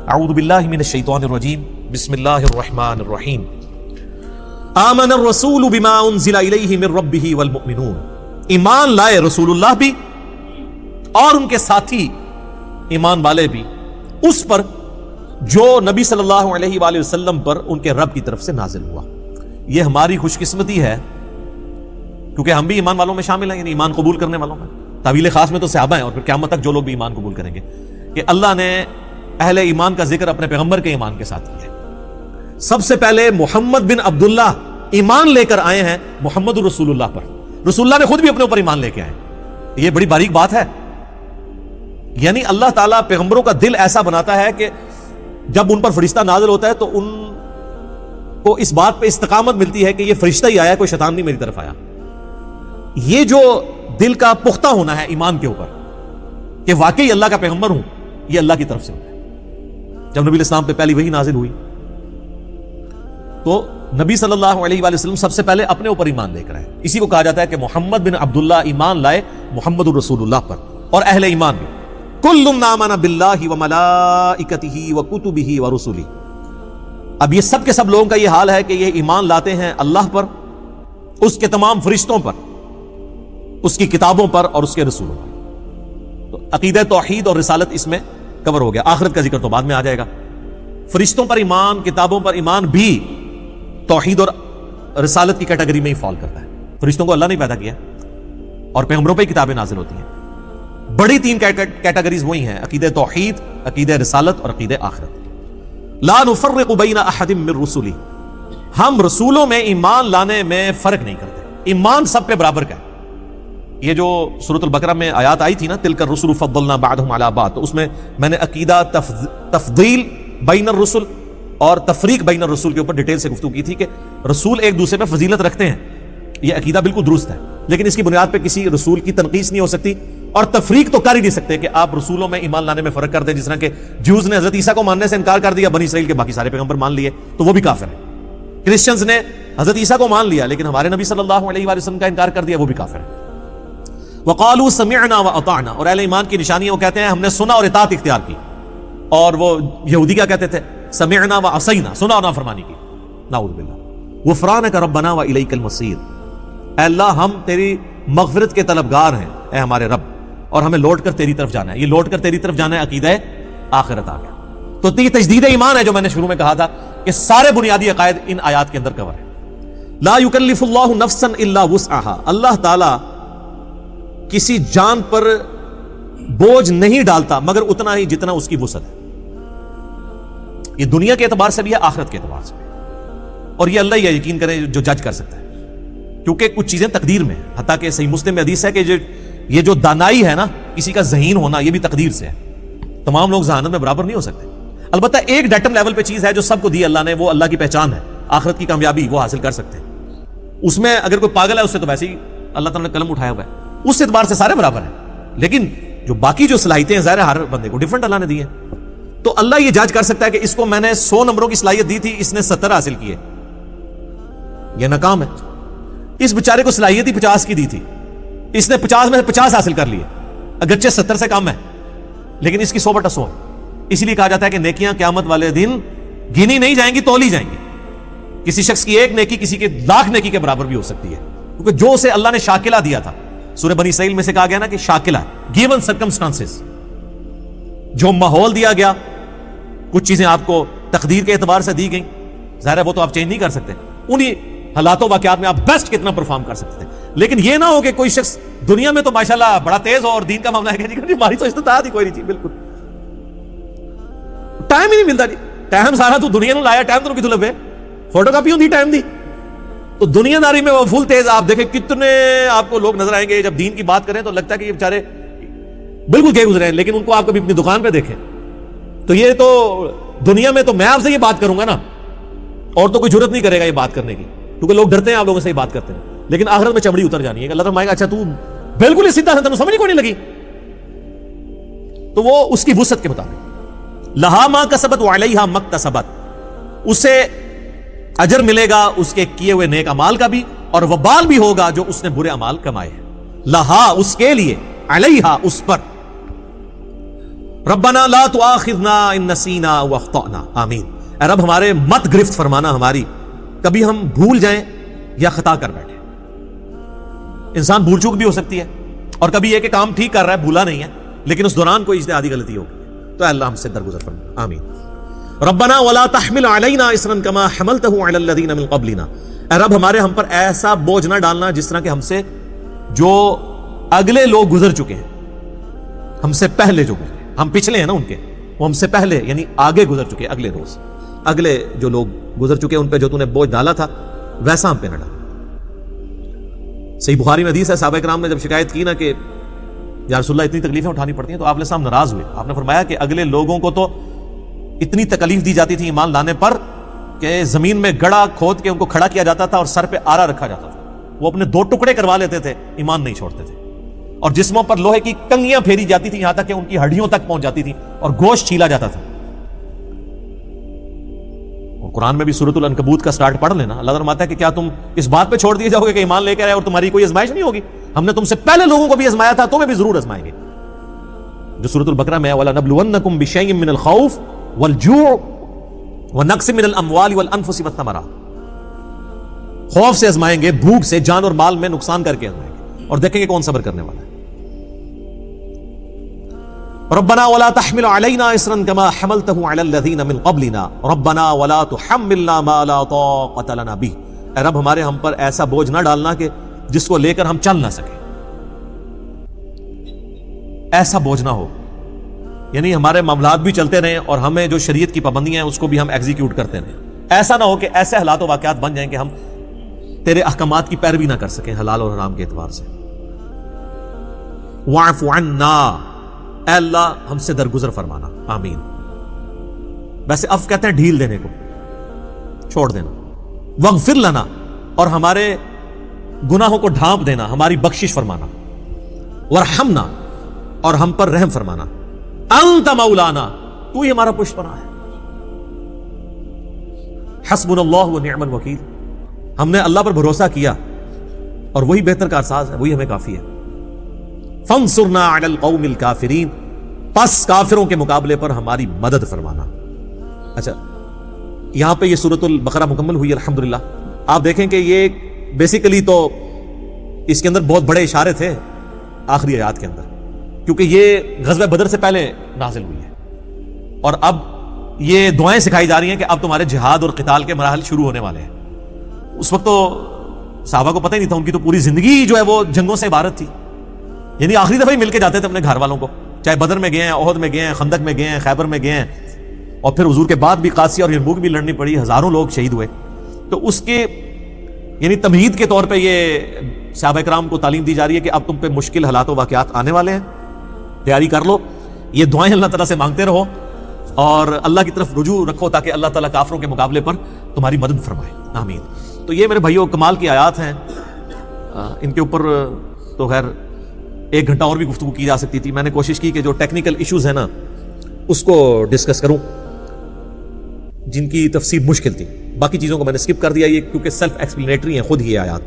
اعوذ باللہ من الشیطان الرجیم بسم اللہ الرحمن الرحیم آمن الرسول بما انزل الیہ من ربہ والمؤمنون. ایمان لائے رسول اللہ بھی اور ان کے ساتھی ایمان والے بھی اس پر جو نبی صلی اللہ علیہ وآلہ وسلم پر ان کے رب کی طرف سے نازل ہوا. یہ ہماری خوش قسمتی ہے کیونکہ ہم بھی ایمان والوں میں شامل ہیں، یعنی ایمان قبول کرنے والوں میں. تعویل خاص میں تو صحابہ ہیں اور پھر قیامت تک جو لوگ بھی ایمان قبول کریں گے، کہ اللہ نے اہل ایمان کا ذکر اپنے پیغمبر کے ایمان کے ساتھ کیا ہے. سب سے پہلے محمد بن عبداللہ ایمان لے کر آئے ہیں محمد رسول اللہ پر. رسول اللہ نے خود بھی اپنے اوپر ایمان لے کے آئے. یہ بڑی باریک بات ہے. یعنی اللہ تعالیٰ پیغمبروں کا دل ایسا بناتا ہے کہ جب ان پر فرشتہ نازل ہوتا ہے تو ان کو اس بات پہ استقامت ملتی ہے کہ یہ فرشتہ ہی آیا، کوئی شیطان نہیں میری طرف آیا. یہ جو دل کا پختہ ہونا ہے ایمان کے اوپر کہ واقعی اللہ کا پیغمبر ہوں، یہ اللہ کی طرف سے ہوتا ہے. جب نبی الاسلام پہ پہلی وحی نازل ہوئی تو نبی صلی اللہ علیہ وآلہ وسلم سب سے پہلے اپنے اوپر ایمان لے کر آئے. اسی کو کہا جاتا ہے کہ محمد بن عبداللہ ایمان لائے محمد رسول اللہ پر اور اہل ایمان بھی. کل آمن باللہ وملائکتہ وکتبہ ورسلہ. اب یہ سب کے سب لوگوں کا یہ حال ہے کہ یہ ایمان لاتے ہیں اللہ پر، اس کے تمام فرشتوں پر، اس کی کتابوں پر اور اس کے رسولوں پر. تو عقیدہ توحید اور رسالت اس میں کور ہو گیا. آخرت کا ذکر تو بعد میں آ جائے گا. فرشتوں پر ایمان، کتابوں پر ایمان بھی توحید اور رسالت کی کیٹیگری میں ہی فال کرتا ہے. فرشتوں کو اللہ نے پیدا کیا اور پیغمبروں پہ ہی کتابیں نازل ہوتی ہیں. بڑی تین کیٹیگریز وہی ہیں: عقیدہ توحید، عقیدہ رسالت اور عقیدہ آخرت. لا نفرق بین احد من رسلی. ہم رسولوں میں ایمان لانے میں فرق نہیں کرتے، ایمان سب پہ برابر کا ہے. یہ جو سورۃ البقرہ میں آیات آئی تھی نا، تلک الرسل فضلنا بعضهم علی بعض، تو اس میں میں نے عقیدہ تفضیل بین الرسل اور تفریق بین الرسل کے اوپر ڈیٹیل سے گفتگو کی تھی کہ رسول ایک دوسرے میں فضیلت رکھتے ہیں. یہ عقیدہ بالکل درست ہے، لیکن اس کی بنیاد پہ کسی رسول کی تنقیص نہیں ہو سکتی اور تفریق تو کر ہی نہیں سکتے کہ آپ رسولوں میں ایمان لانے میں فرق کر دیں. جس طرح کہ جیوز نے حضرت عیسیٰ کو ماننے سے انکار کر دیا، بنی اسرائیل کے باقی سارے پیغمبر مان لیے تو وہ بھی کافر ہیں. کرسچنز نے حضرت عیسیٰ کو مان لیا لیکن ہمارے نبی صلی اللہ علیہ وآلہ وسلم کا انکار کر دیا، وہ بھی کافر ہیں. وقالوا سمعنا واطعنا. اور اہل ایمان کی نشانی وہ کہتے ہیں ہم نے سنا اور اطاعت اختیار کی. اور وہ یہودی کیا کہتے تھے؟ سمعنا وعصینا، سنا اور نافرمانی کی. نعوذ باللہ. غفرانک ربنا والیک المصیر. اے اللہ ہم تیری مغفرت کے طلبگار ہیں اے ہمارے رب، اور ہمیں لوٹ کر تیری طرف جانا ہے. یہ لوٹ کر تیری طرف جانا ہے عقیدہ آخرت آ گیا. تو یہ تجدید ایمان ہے جو میں نے شروع میں کہا تھا کہ سارے بنیادی عقائد ان آیات کے اندر کور ہے. لا یکلف اللہ نفسا الا وسعها. اللہ تعالی کسی جان پر بوجھ نہیں ڈالتا مگر اتنا ہی جتنا اس کی وسعت ہے. یہ دنیا کے اعتبار سے بھی ہے، آخرت کے اعتبار سے بھی. اور یہ اللہ ہی یقین کریں جو جج کر سکتا ہے، کیونکہ کچھ چیزیں تقدیر میں ہیں. حتیٰ کہ صحیح مسلم میں حدیث ہے کہ یہ جو دانائی ہے نا، کسی کا ذہین ہونا، یہ بھی تقدیر سے ہے. تمام لوگ ذہانت میں برابر نہیں ہو سکتے. البتہ ایک ڈیٹم لیول پہ چیز ہے جو سب کو دی اللہ نے، وہ اللہ کی پہچان ہے. آخرت کی کامیابی وہ حاصل کر سکتے ہیں. اس میں اگر کوئی پاگل ہے اس سے تو ویسے ہی اللہ تعالیٰ نے قلم اٹھایا ہوا ہے، اس اعتبار سے سارے برابر ہیں. لیکن جو باقی جو صلاحیتیں ہیں ظاہر ہے ہر بندے کو ڈیفرنٹ اللہ نے دی ہیں. تو اللہ یہ جج کر سکتا ہے کہ اس کو میں نے 100 نمبروں کی صلاحیت دی تھی، اس نے 70 حاصل کیے، یہ ناکام ہے. اس بیچارے کو صلاحیت ہی 50 کی دی تھی، اس نے 50 میں سے 50 حاصل کر لیے، اگرچہ 70 سے کم ہے لیکن اس کی 100/100 ہے. اسی لیے کہا جاتا ہے کہ نیکیاں قیامت والے دن گنی نہیں جائیں گی، تولی جائیں گی. کسی شخص کی ایک نیکی کسی کے لاکھ نیکی کے برابر بھی ہو سکتی ہے، کیونکہ جو اسے اللہ نے شاکلہ دیا تھا. سورہ بنی اسرائیل میں سے کہا گیا نا کہ شاکلہ، گیون سرکمسٹانسز، جو ماحول دیا گیا، کچھ چیزیں آپ کو تقدیر کے اعتبار سے دی گئیں، ظاہر ہے وہ تو آپ چینج نہیں کر سکتے. انہی حالات و واقعات میں آپ بیسٹ کتنا پرفارم کر سکتے ہیں. لیکن یہ نہ ہو کہ کوئی شخص دنیا میں تو ماشاءاللہ بڑا تیز ہو اور دین کا معاملہ ہے کہ جی ہماری تو استطاعت ہی کوئی نہیں تھی، بالکل ٹائم ہی نہیں ملتا. جی ٹائم سارا تو دنیا نے لایا، ٹائم تو کتنے لگے، فوٹو کاپی ہوتی ٹائم دی. تو دنیا داری میں وہ فل تیز. آپ دیکھیں کتنے آپ کو لوگ نظر آئیں گے جب دین کی بات کریں تو لگتا ہے کہ یہ بیچارے بالکل گئے گزرے ہیں، لیکن ان کو آپ کبھی اپنی دکان پہ دیکھیں تو یہ تو دنیا میں تو میں آپ سے یہ بات کروں گا نا، اور تو کوئی جرت نہیں کرے گا یہ بات کرنے کی، کیونکہ لوگ ڈرتے ہیں آپ لوگوں سے یہ بات کرتے ہیں. لیکن آخرت میں چمڑی اتر جانی ہے. اللہ تعالیٰ اچھا تو بالکل ہی سیدھا تھا، سمجھ کو نہیں لگی. تو وہ اس کی وسعت کے مطابق لہا ما کسبت وعلیہا مکتسبت، اسے اجر ملے گا اس کے کیے ہوئے نیک اعمال کا بھی، اور وبال بھی ہوگا جو اس نے برے اعمال کمائے ہیں. لہا اس کے لیے، علیہا اس پر. ربنا لا تؤاخذنا ان نسینا او اخطأنا، آمین۔ اے رب ہمارے مت گرفت فرمانا ہماری، کبھی ہم بھول جائیں یا خطا کر بیٹھیں۔ انسان بھول چوک بھی ہو سکتی ہے، اور کبھی یہ کہ کام ٹھیک کر رہا ہے، بھولا نہیں ہے، لیکن اس دوران کوئی اجتہادی غلطی ہوگی، تو اے اللہ ہم سے درگزر فرما، آمین۔ ربنا ولا تحمل علینا اصرا کما حملته علی الذین من قبلنا، اے رب ہمارے ہم پر ایسا بوجھ نہ ڈالنا جس طرح کہ ہم سے جو اگلے لوگ گزر چکے ہیں، ہم سے پہلے جو گزرے، ہم پچھلے ہیں نا ان کے، وہ ہم سے پہلے یعنی آگے گزر چکے، اگلے روز اگلے جو لوگ گزر چکے ان پہ جو تو نے بوجھ ڈالا تھا ویسا ہم پہ نہ ڈالا۔ صحیح بخاری میں حدیث ہے، صحابہ کرام نے جب شکایت کی نا کہ یا رسول اللہ اتنی تکلیفیں اٹھانی پڑتی ہیں، تو آپ علیہ السلام ناراض ہوئے۔ آپ نے فرمایا کہ اگلے لوگوں کو تو اتنی تکلیف دی جاتی تھی ایمان لانے پر کہ زمین میں گڑا کھود کے ان کو کھڑا کیا جاتا تھا اور سر پہ آرا رکھا جاتا تھا، وہ اپنے دو ٹکڑے کروا لیتے تھے، ایمان نہیں چھوڑتے تھے، اور جسموں پر لوہے کی کنگیاں پھیری جاتی تھی، یہاں تک کہ ان کی ہڈیوں تک پہنچ جاتی تھی اور گوشت چھیلا جاتا تھا۔ اور قرآن میں بھی سورۃ العنکبوت کا سٹارٹ پڑھ لینا، اللہ فرماتا ہے کہ کیا تم اس بات پہ چھوڑ دیے جاؤ گے کہ ایمان لے کر آئے اور تمہاری کوئی آزمائش نہیں ہوگی؟ ہم نے تم سے پہلے لوگوں کو بھی آزمایا تھا، تمہیں بھی ضرور آزمائیں گے۔ جو سورۃ البقرہ میں وَلَنَبْلُوَنَّكُمْ بِشَيْءٍ مِّنَ الْخَوْفِ وَالْجُوعِ وَنَقْصٍ مِّنَ الْأَمْوَالِ وَالْأَنفُسِ وَالثَّمَرَاتِ، خوف سے آزمائیں گے، بھوک سے، جان اور مال میں نقصان کر کے آزمائیں گے، اور دیکھیں گے کون صبر کرنے والا ہے۔ ربنا ولا تحمل علينا اصرا كما حملته على الذين من قبلنا ربنا ولا تحملنا ما لا طاقة لنا به، اے رب ہمارے ہم پر ایسا بوجھ نہ ڈالنا کہ جس کو لے کر ہم چل نہ سکیں، ایسا بوجھ نہ ہو، یعنی ہمارے معاملات بھی چلتے رہیں اور ہمیں جو شریعت کی پابندیاں ہیں اس کو بھی ہم ایگزیکیوٹ کرتے رہیں۔ ایسا نہ ہو کہ ایسے حالات و واقعات بن جائیں کہ ہم تیرے احکامات کی پیروی نہ کر سکیں حلال اور حرام کے اعتبار سے۔ واعف عنا، اے اللہ ہم سے درگزر فرمانا، آمین۔ ویسے عفو کہتے ہیں ڈھیل دینے کو، چھوڑ دینا۔ واغفر لنا، اور ہمارے گناہوں کو ڈھانپ دینا، ہماری بخشش فرمانا۔ وارحمنا، اور ہم پر رحم فرمانا۔ انت مولانا، تو ہی ہمارا پشت پناہ ہے۔ حسبنا اللہ ونعم الوکیل، ہم نے اللہ پر بھروسہ کیا اور وہی بہتر کارساز ہے، وہی ہمیں کافی ہے۔ فانصرنا علی القوم الکافرین، پس کافروں کے مقابلے پر ہماری مدد فرمانا۔ اچھا، یہاں پہ یہ سورۃ البقرہ مکمل ہوئی الحمدللہ۔ آپ دیکھیں کہ یہ بیسیکلی تو اس کے اندر بہت بڑے اشارے تھے آخری آیات کے اندر، کیونکہ یہ غزوہ بدر سے پہلے نازل ہوئی ہے، اور اب یہ دعائیں سکھائی جا رہی ہیں کہ اب تمہارے جہاد اور قتال کے مراحل شروع ہونے والے ہیں۔ اس وقت تو صحابہ کو پتہ ہی نہیں تھا، ان کی تو پوری زندگی جو ہے وہ جنگوں سے عبارت تھی، یعنی آخری دفعہ ہی مل کے جاتے تھے اپنے گھر والوں کو، چاہے بدر میں گئے ہیں، احد میں گئے ہیں، خندق میں گئے ہیں، خیبر میں گئے ہیں، اور پھر حضور کے بعد بھی قادسیہ اور یرموک بھی لڑنی پڑی، ہزاروں لوگ شہید ہوئے۔ تو اس کے یعنی تمہید کے طور پہ یہ صحابہ کرام کو تعلیم دی جا رہی ہے کہ اب تم پہ مشکل حالات و واقعات آنے والے ہیں، تیاری کر لو، یہ دعائیں اللہ تعالیٰ سے مانگتے رہو اور اللہ کی طرف رجوع رکھو تاکہ اللہ تعالیٰ کافروں کے مقابلے پر تمہاری مدد فرمائے، آمین۔ تو یہ میرے بھائیوں کمال کی آیات ہیں، ان کے اوپر تو خیر 1 گھنٹہ اور بھی گفتگو کی جا سکتی تھی، میں نے کوشش کی کہ جو ٹیکنیکل ایشوز ہیں نا اس کو ڈسکس کروں جن کی تفسیر مشکل تھی، باقی چیزوں کو میں نے سکپ کر دیا یہ کیونکہ سیلف ایکسپلینیٹری ہیں خود ہی آیات۔